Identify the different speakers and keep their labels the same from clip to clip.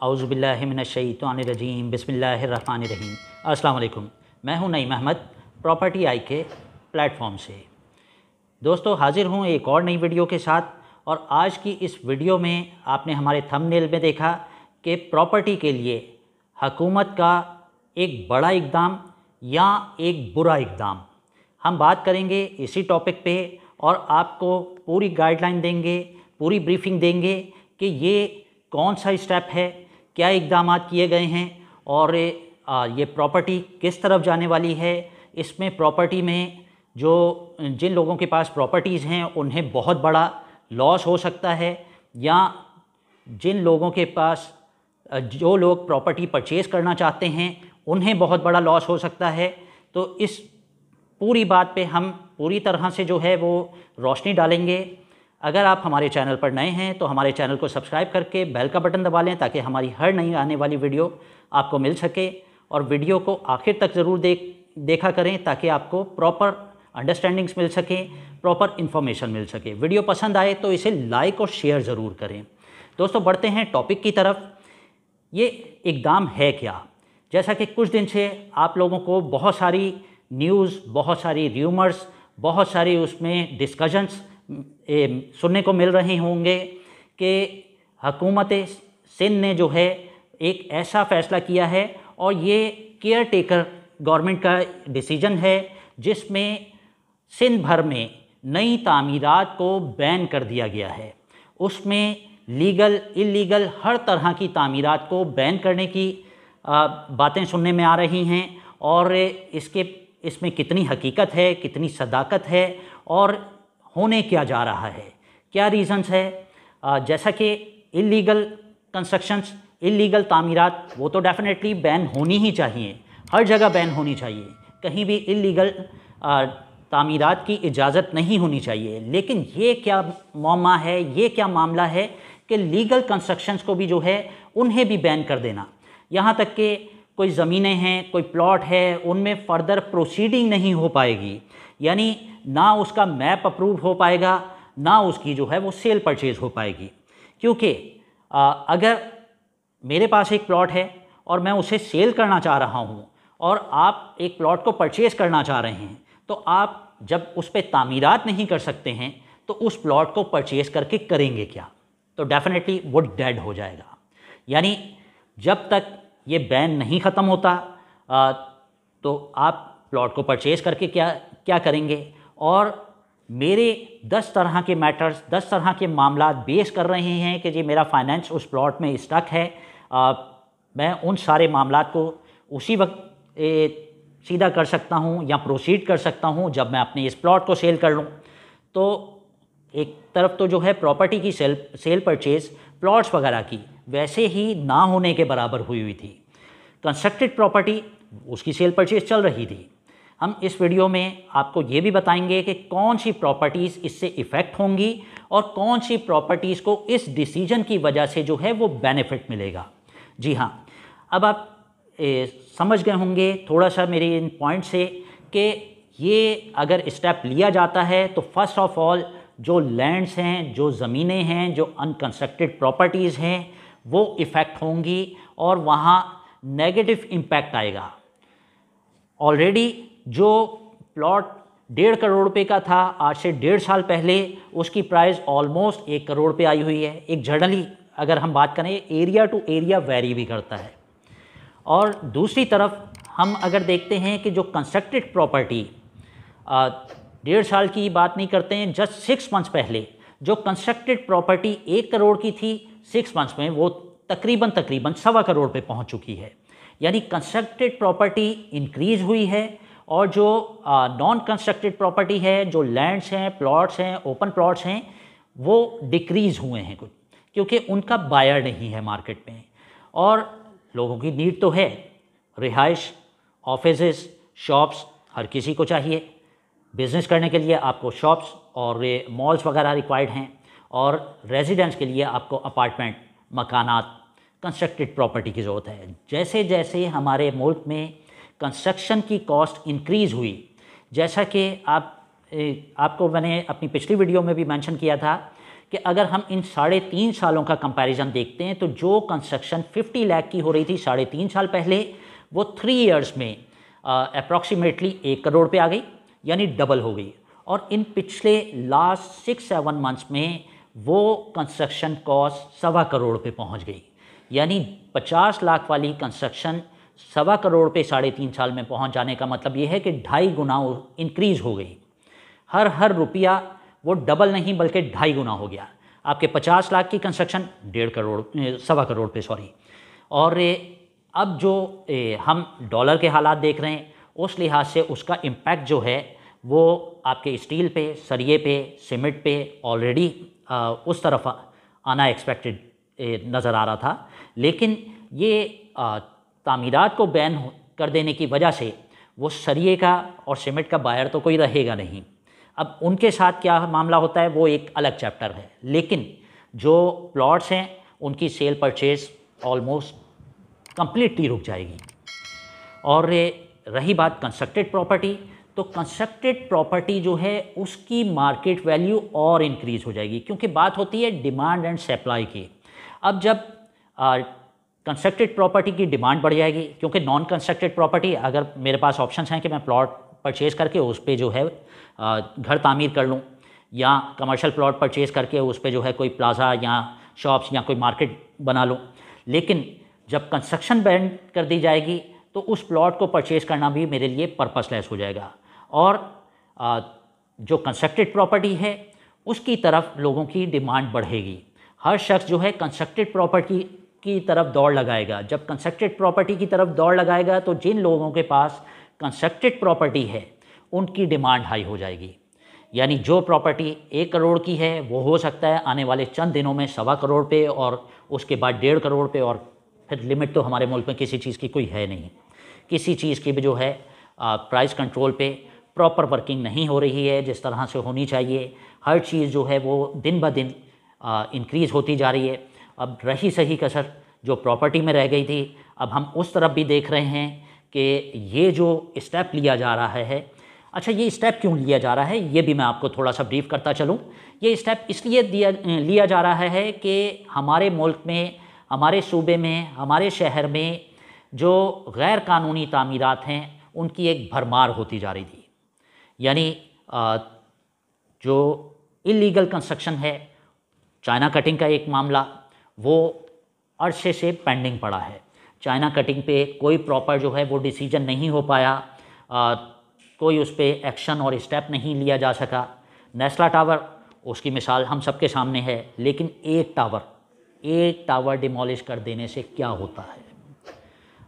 Speaker 1: औज़ुबिल्लाहि मिनश्शैतानिर्रजीम बिस्मिल्लाहिर्रहमानिर्रहीम। अस्सलाम वालेकुम। मैं हूं नईम अहमद, प्रॉपर्टी आई के प्लेटफॉर्म से। दोस्तों, हाज़िर हूं एक और नई वीडियो के साथ। और आज की इस वीडियो में आपने हमारे थंबनेल में देखा कि प्रॉपर्टी के लिए हुकूमत का एक बड़ा इक़दाम या एक बुरा इक़दाम, हम बात करेंगे इसी टॉपिक पे और आपको पूरी गाइडलाइन देंगे, पूरी ब्रीफिंग देंगे कि ये कौन सा स्टेप है, क्या इक़दामात किए गए हैं और ये प्रॉपर्टी किस तरफ जाने वाली है। इसमें प्रॉपर्टी में जिन लोगों के पास प्रॉपर्टीज़ हैं उन्हें बहुत बड़ा लॉस हो सकता है, या जिन लोगों के पास जो लोग प्रॉपर्टी परचेज़ करना चाहते हैं उन्हें बहुत बड़ा लॉस हो सकता है। तो इस पूरी बात पे हम पूरी तरह से जो है वो रोशनी डालेंगे। अगर आप हमारे चैनल पर नए हैं तो हमारे चैनल को सब्सक्राइब करके बेल का बटन दबा लें ताकि हमारी हर नई आने वाली वीडियो आपको मिल सके। और वीडियो को आखिर तक ज़रूर देखा करें ताकि आपको प्रॉपर अंडरस्टैंडिंग्स मिल सके, प्रॉपर इन्फॉर्मेशन मिल सके। वीडियो पसंद आए तो इसे लाइक और शेयर ज़रूर करें। दोस्तों, बढ़ते हैं टॉपिक की तरफ। ये इक़दाम है क्या? जैसा कि कुछ दिन से आप लोगों को बहुत सारी न्यूज़, बहुत सारी र्यूमर्स, बहुत सारी उसमें डिस्कशंस सुनने को मिल रहे होंगे कि हुकूमत सिंध ने जो है एक ऐसा फ़ैसला किया है और ये केयर टेकर गवर्नमेंट का डिसीजन है जिसमें सिंध भर में नई तामीरात को बैन कर दिया गया है। उसमें लीगल इलीगल हर तरह की तामीरात को बैन करने की बातें सुनने में आ रही हैं। और इसमें कितनी हकीकत है, कितनी सदाकत है और होने क्या जा रहा है, क्या रीज़न्स है। जैसा कि इलीगल कंस्ट्रक्शंस, इलीगल तामीरात वो तो डेफिनेटली बैन होनी ही चाहिए, हर जगह बैन होनी चाहिए, कहीं भी इलीगल तामीरात की इजाज़त नहीं होनी चाहिए। लेकिन ये क्या मौमा है, ये क्या मामला है कि लीगल कंस्ट्रक्शंस को भी जो है उन्हें भी बैन कर देना। यहाँ तक कि कोई ज़मीनें हैं, कोई प्लॉट है, उनमें फ़र्दर प्रोसीडिंग नहीं हो पाएगी, यानी ना उसका मैप अप्रूव हो पाएगा, ना उसकी जो है वो सेल परचेज़ हो पाएगी। क्योंकि अगर मेरे पास एक प्लॉट है और मैं उसे सेल करना चाह रहा हूँ और आप एक प्लॉट को परचेज़ करना चाह रहे हैं, तो आप जब उस पर तामीरात नहीं कर सकते हैं तो उस प्लॉट को परचेज़ करके करेंगे क्या? तो डेफिनेटली वो डेड हो जाएगा। यानी जब तक ये बैन नहीं ख़त्म होता तो आप प्लॉट को परचेज़ करके क्या करेंगे। और मेरे 10 तरह के मैटर्स, 10 तरह के मामलात बेस कर रहे हैं कि जी मेरा फाइनेंस उस प्लॉट में स्टक है। मैं उन सारे मामलात को उसी वक्त सीधा कर सकता हूं या प्रोसीड कर सकता हूं जब मैं अपने इस प्लॉट को सेल कर लूं। तो एक तरफ तो जो है प्रॉपर्टी की सेल परचेज़ प्लॉट्स वगैरह की वैसे ही ना होने के बराबर हुई थी। कंस्ट्रक्टेड प्रॉपर्टी उसकी सेल परचेज़ चल रही थी। हम इस वीडियो में आपको ये भी बताएंगे कि कौन सी प्रॉपर्टीज़ इससे इफ़ेक्ट होंगी और कौन सी प्रॉपर्टीज़ को इस डिसीजन की वजह से जो है वो बेनिफिट मिलेगा। जी हाँ, अब आप समझ गए होंगे थोड़ा सा मेरे इन पॉइंट से कि ये अगर स्टेप लिया जाता है तो फर्स्ट ऑफ ऑल जो लैंड्स हैं, जो ज़मीनें हैं, जो अनकंस्ट्रक्टेड प्रॉपर्टीज़ हैं वो इफ़ेक्ट होंगी और वहाँ नेगेटिव इम्पैक्ट आएगा। ऑलरेडी जो प्लॉट 1.5 करोड़ रुपए का था आज से 1.5 साल पहले उसकी प्राइस ऑलमोस्ट 1 करोड़ पे आई हुई है। एक जनरली अगर हम बात करें एरिया टू एरिया वेरी भी करता है। और दूसरी तरफ हम अगर देखते हैं कि जो कंस्ट्रक्टेड प्रॉपर्टी 1.5 साल की बात नहीं करते हैं, जस्ट 6 मंथ्स पहले जो कंस्ट्रक्टेड प्रॉपर्टी 1 करोड़ की थी 6 मंथ्स में वो तकरीबन 1.25 करोड़ पे पहुंच चुकी है। यानी कंस्ट्रक्टेड प्रॉपर्टी इंक्रीज़ हुई है और जो नॉन कंस्ट्रक्टेड प्रॉपर्टी है, जो लैंड्स हैं, प्लॉट्स हैं, ओपन प्लॉट्स हैं, वो डिक्रीज़ हुए हैं कुछ, क्योंकि उनका बायर नहीं है मार्केट में। और लोगों की नीड तो है, रिहाइश, ऑफिसेस, शॉप्स हर किसी को चाहिए। बिज़नेस करने के लिए आपको शॉप्स और मॉल्स वगैरह रिक्वायर्ड हैं और रेजिडेंस के लिए आपको अपार्टमेंट, मकानात, कंस्ट्रक्टेड प्रॉपर्टी की ज़रूरत है। जैसे जैसे हमारे मुल्क में कंस्ट्रक्शन की कॉस्ट इंक्रीज़ हुई, जैसा कि आपको मैंने अपनी पिछली वीडियो में भी मेंशन किया था कि अगर हम इन 3.5 सालों का कंपैरिजन देखते हैं तो जो कंस्ट्रक्शन 50 लाख की हो रही थी 3.5 साल पहले, वो 3 इयर्स में अप्रॉक्सीमेटली 1 करोड़ पे आ गई, यानी डबल हो गई। और इन पिछले लास्ट 6-7 मंथ्स में वो कंस्ट्रक्शन कॉस्ट 1.25 करोड़ पे पहुंच गई, यानी 50 लाख वाली कंस्ट्रक्शन 1.25 करोड़ पे 3.5 साल में पहुंच जाने का मतलब ये है कि 2.5 गुना इंक्रीज़ हो गई। हर रुपया वो डबल नहीं बल्कि 2.5 गुना हो गया। आपके 50 लाख की कंस्ट्रक्शन 1.5 करोड़ पे सॉरी। और अब जो हम डॉलर के हालात देख रहे हैं, उस लिहाज से उसका इम्पैक्ट जो है वो आपके स्टील पे, सरिये पे, सीमेंट पे ऑलरेडी उस तरफ आना एक्सपेक्टेड नज़र आ रहा था। लेकिन ये तामीरात को बैन कर देने की वजह से वो सरिये का और सीमेंट का बायर तो कोई रहेगा नहीं। अब उनके साथ क्या मामला होता है वो एक अलग चैप्टर है, लेकिन जो प्लॉट्स हैं उनकी सेल परचेज ऑलमोस्ट कंप्लीटली रुक जाएगी। और रही बात कंस्ट्रक्टेड प्रॉपर्टी, तो कंस्ट्रक्टेड प्रॉपर्टी जो है उसकी मार्केट वैल्यू और इंक्रीज़ हो जाएगी, क्योंकि बात होती है डिमांड एंड सप्लाई की। अब जब कंस्ट्रक्टेड प्रॉपर्टी की डिमांड बढ़ जाएगी, क्योंकि नॉन कंस्ट्रक्टेड प्रॉपर्टी अगर मेरे पास ऑप्शंस हैं कि मैं प्लॉट परचेज़ करके उस पर जो है घर तामीर कर लूँ, या कमर्शियल प्लॉट परचेज़ करके उस पर जो है कोई प्लाजा या शॉप्स या कोई मार्केट बना लूँ। लेकिन जब कंस्ट्रक्शन बैन कर दी जाएगी तो उस प्लॉट को परचेज़ करना भी मेरे लिए पर्पसलेस हो जाएगा, और जो कंस्ट्रक्टेड प्रॉपर्टी है उसकी तरफ लोगों की डिमांड बढ़ेगी। हर शख्स जो है कंस्ट्रक्टेड प्रॉपर्टी की तरफ दौड़ लगाएगा। जब कंस्ट्रक्टेड प्रॉपर्टी की तरफ दौड़ लगाएगा तो जिन लोगों के पास कंस्ट्रक्टेड प्रॉपर्टी है उनकी डिमांड हाई हो जाएगी, यानी जो प्रॉपर्टी 1 करोड़ की है वो हो सकता है आने वाले चंद दिनों में 1.25 करोड़ पे, और उसके बाद 1.5 करोड़ पे, और फिर लिमिट तो हमारे मुल्क में किसी चीज़ की कोई है नहीं। किसी चीज़ की भी जो है प्राइस कंट्रोल पे प्रॉपर वर्किंग नहीं हो रही है जिस तरह से होनी चाहिए। हर चीज़ जो है वो दिन ब दिन इंक्रीज़ होती जा रही है। अब रही सही कसर जो प्रॉपर्टी में रह गई थी, अब हम उस तरफ भी देख रहे हैं कि ये जो स्टेप लिया जा रहा है। अच्छा, ये स्टेप क्यों लिया जा रहा है ये भी मैं आपको थोड़ा सा ब्रीफ करता चलूँ। ये स्टेप इसलिए लिया जा रहा है कि हमारे मुल्क में, हमारे सूबे में, हमारे शहर में जो गैर कानूनी तामीरात हैं उनकी एक भरमार होती जा रही थी। यानी जो इलीगल कंस्ट्रक्शन है, चाइना कटिंग का एक मामला वो अरसे से पेंडिंग पड़ा है। चाइना कटिंग पे कोई प्रॉपर जो है वो डिसीजन नहीं हो पाया, कोई उस पर एक्शन और स्टेप नहीं लिया जा सका। नेस्ला टावर उसकी मिसाल हम सबके सामने है, लेकिन एक टावर डिमोलिश कर देने से क्या होता है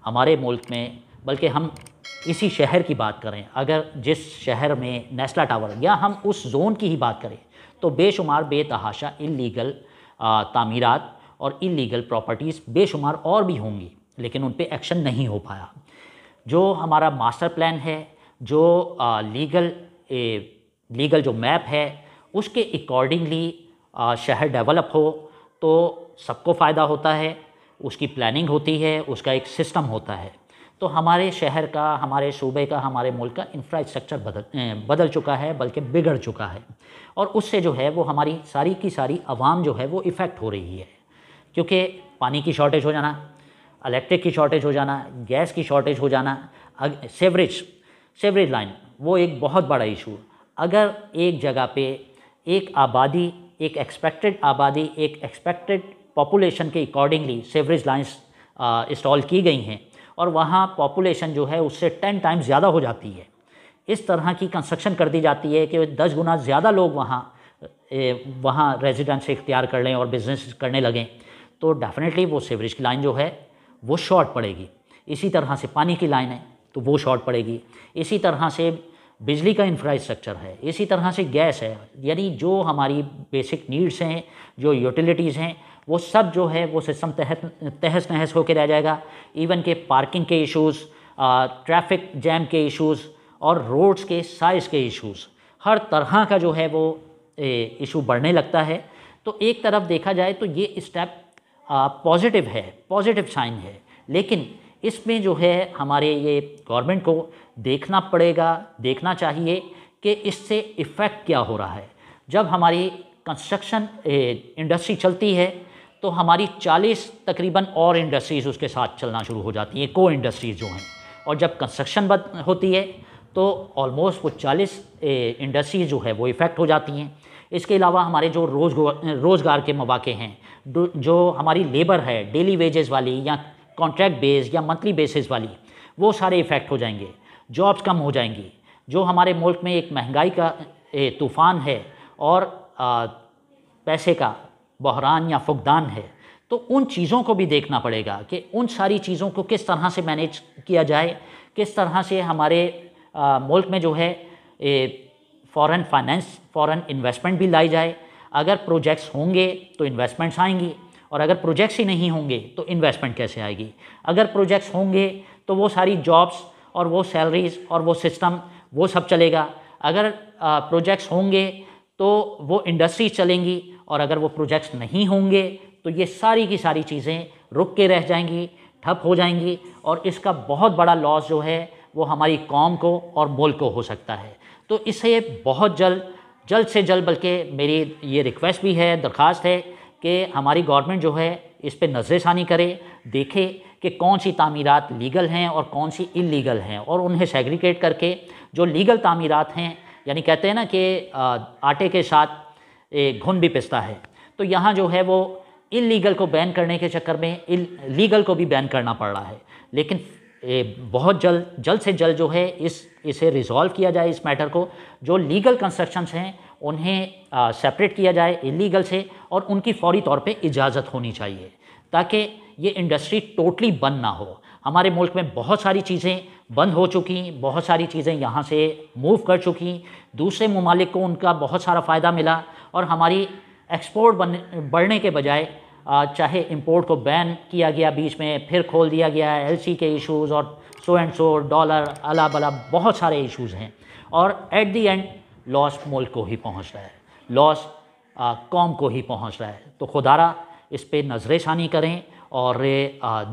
Speaker 1: हमारे मुल्क में। बल्कि हम इसी शहर की बात करें, अगर जिस शहर में नेस्ला टावर, या हम उस जोन की ही बात करें, तो बेशुमार बेतहाशा इलीगल तामीरात और इलीगल प्रॉपर्टीज़ बेशुमार और भी होंगी, लेकिन उन पे एक्शन नहीं हो पाया। जो हमारा मास्टर प्लान है, जो लीगल जो मैप है, उसके अकॉर्डिंगली शहर डेवलप हो तो सबको फ़ायदा होता है। उसकी प्लानिंग होती है, उसका एक सिस्टम होता है। तो हमारे शहर का, हमारे सूबे का, हमारे मुल्क का इंफ्रास्ट्रक्चर बदल चुका है, बल्कि बिगड़ चुका है। और उससे जो है वो हमारी सारी की सारी आवाम जो है वो इफ़ेक्ट हो रही है, क्योंकि पानी की शॉर्टेज हो जाना, इलेक्ट्रिक की शॉर्टेज हो जाना, गैस की शॉर्टेज हो जाना, सेवरेज लाइन वो एक बहुत बड़ा इशू। अगर एक जगह पे एक आबादी, एक एक्सपेक्टेड पॉपुलेशन के अकॉर्डिंगली सेवरेज लाइन्स इंस्टॉल की गई हैं और वहाँ पॉपुलेशन जो है उससे 10 टाइम्स ज़्यादा हो जाती है, इस तरह की कंस्ट्रक्शन कर दी जाती है कि 10 गुना ज़्यादा लोग वहाँ रेजिडेंस इख्तियार कर लें और बिज़नेस करने लगें, तो डेफिनेटली वो सीवरेज की लाइन जो है वो शॉर्ट पड़ेगी। इसी तरह से पानी की लाइन है तो वो शॉर्ट पड़ेगी। इसी तरह से बिजली का इंफ्रास्ट्रक्चर है, इसी तरह से गैस है। यानी जो हमारी बेसिक नीड्स हैं, जो यूटिलिटीज़ हैं, वो सब जो है वो सिस्टम तहस नहस होकर रह जाएगा। इवन के पार्किंग के इश्यूज़, ट्रैफिक जैम के इश्यूज़ और रोड्स के साइज़ के इश्यूज़, हर तरह का जो है वो इशू बढ़ने लगता है। तो एक तरफ देखा जाए तो ये स्टेप पॉजिटिव है, पॉजिटिव साइन है, लेकिन इसमें जो है हमारे ये गवर्नमेंट को देखना पड़ेगा, देखना चाहिए कि इससे इफ़ेक्ट क्या हो रहा है। जब हमारी कंस्ट्रक्शन इंडस्ट्री चलती है तो हमारी 40 तकरीबन और इंडस्ट्रीज़ उसके साथ चलना शुरू हो जाती हैं, को इंडस्ट्रीज़ जो हैं। और जब कंस्ट्रक्शन बंद होती है तो ऑलमोस्ट वो 40 इंडस्ट्रीज़ जो है वो इफ़ेक्ट हो जाती हैं। इसके अलावा हमारे जो रोज़गार के मौके हैं, जो हमारी लेबर है डेली वेजेस वाली या कॉन्ट्रैक्ट बेस या मंथली बेसिस वाली, वो सारे इफ़ेक्ट हो जाएंगे, जॉब्स कम हो जाएंगी। जो हमारे मुल्क में एक महंगाई का तूफ़ान है और पैसे का बहरान या फुकदान है, तो उन चीज़ों को भी देखना पड़ेगा कि उन सारी चीज़ों को किस तरह से मैनेज किया जाए, किस तरह से हमारे मुल्क में जो है फ़ॉरेन फाइनेंस, फ़ॉरेन इन्वेस्टमेंट भी लाई जाए। अगर प्रोजेक्ट्स होंगे तो इन्वेस्टमेंट्स आएंगी, और अगर प्रोजेक्ट्स ही नहीं होंगे तो इन्वेस्टमेंट कैसे आएगी। अगर प्रोजेक्ट्स होंगे तो वो सारी जॉब्स और वो सैलरीज़ और वो सिस्टम वो सब चलेगा। अगर प्रोजेक्ट्स होंगे तो वो इंडस्ट्रीज चलेंगी, और अगर वो प्रोजेक्ट्स नहीं होंगे तो ये सारी की सारी चीज़ें रुक के रह जाएंगी, ठप हो जाएंगी, और इसका बहुत बड़ा लॉस जो है वो हमारी कौम को और मुल्क को हो सकता है। तो इससे बहुत जल्द से जल्द, बल्कि मेरी ये रिक्वेस्ट भी है, दरख्वास्त है कि हमारी गवर्नमेंट जो है इस पे नज़रसानी करे, देखे कि कौन सी तामीरात लीगल हैं और कौन सी इल्लीगल हैं, और उन्हें सेग्रीगेट करके जो लीगल तामीरात हैं, यानी कहते हैं ना कि आटे के साथ घुन भी पिसता है, तो यहाँ जो है वो इल्लीगल को बैन करने के चक्कर में लीगल को भी बैन करना पड़ रहा है। लेकिन बहुत जल्द से जल्द जो है इसे रिज़ॉल्व किया जाए, इस मैटर को। जो लीगल कंस्ट्रक्शंस हैं उन्हें सेपरेट किया जाए इल्लीगल से, और उनकी फौरी तौर पे इजाज़त होनी चाहिए, ताकि ये इंडस्ट्री टोटली बंद ना हो। हमारे मुल्क में बहुत सारी चीज़ें बंद हो चुकी, बहुत सारी चीज़ें यहाँ से मूव कर चुकी, दूसरे ममालिक को उनका बहुत सारा फ़ायदा मिला, और हमारी एक्सपोर्ट बढ़ने के बजाय चाहे इंपोर्ट को बैन किया गया, बीच में फिर खोल दिया गया, एलसी के इश्यूज़ और सो एंड सो, डॉलर अला बला बहुत सारे इश्यूज़ हैं, और एट दी एंड लॉस मुल्क को ही पहुंच रहा है, लॉस कौम को ही पहुंच रहा है। तो खुदारा इस पे नज़रसानी करें और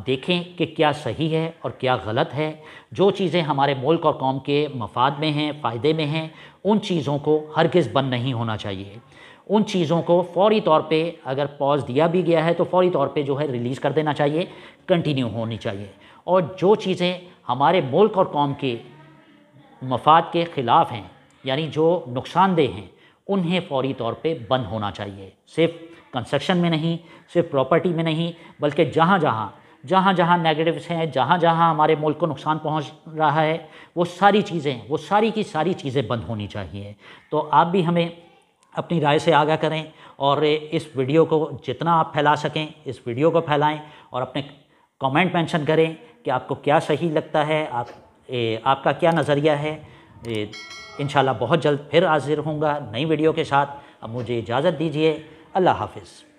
Speaker 1: देखें कि क्या सही है और क्या गलत है। जो चीज़ें हमारे मुल्क और कौम के मफाद में हैं, फ़ायदे में हैं, उन चीज़ों को हरगिज़ बंद नहीं होना चाहिए। उन चीज़ों को फौरी तौर पे अगर पॉज दिया भी गया है तो फौरी तौर पे जो है रिलीज़ कर देना चाहिए, कंटिन्यू होनी चाहिए। और जो चीज़ें हमारे मुल्क और कौम के मफाद के ख़िलाफ़ हैं, यानी जो नुकसानदेह हैं, उन्हें फौरी तौर पे बंद होना चाहिए। सिर्फ कंस्ट्रक्शन में नहीं, सिर्फ प्रॉपर्टी में नहीं, बल्कि जहाँ जहाँ नेगेटिव्स हैं, जहाँ हमारे मुल्क को नुकसान पहुँच रहा है, वो सारी चीज़ें, वो सारी की सारी चीज़ें बंद होनी चाहिए। तो आप भी हमें अपनी राय से आगाह करें, और इस वीडियो को जितना आप फैला सकें इस वीडियो को फैलाएं, और अपने कमेंट मेंशन करें कि आपको क्या सही लगता है, आपका क्या नज़रिया है। इंशाल्लाह बहुत जल्द फिर हाजिर होऊंगा नई वीडियो के साथ। अब मुझे इजाज़त दीजिए। अल्लाह हाफ़िज़।